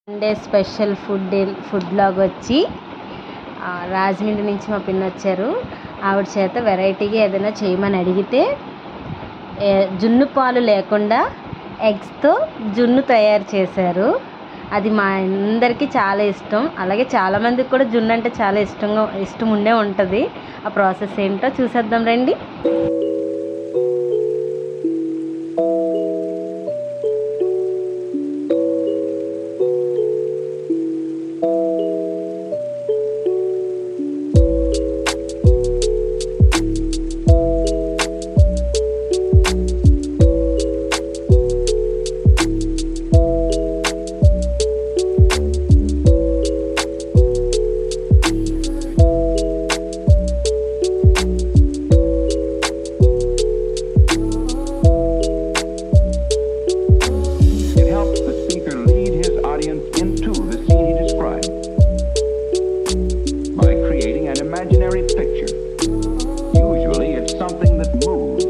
Sunday special food log వచ్చి రాజమండ్రి నుంచి మా పిన్ని వచ్చారు. ఆవిడ చేత వెరైటీగా ఏదైనా చేయమని అడిగితే జున్ను పాలు లేకుండా ఎగ్స్తో జున్ను తయారు చేశారు. అది మా అందరికీ చాలా ఇష్టం. అలాగే చాలామందికి కూడా జున్ను అంటే చాలా ఇష్టం ఉండే ఉంటుంది. ఆ ప్రాసెస్ ఏంటో చూసేద్దాం రండి. Into the scene he described by creating an imaginary picture. Usually it's something that moves.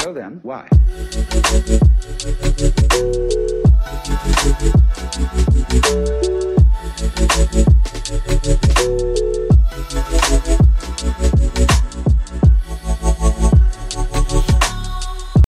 So then, why?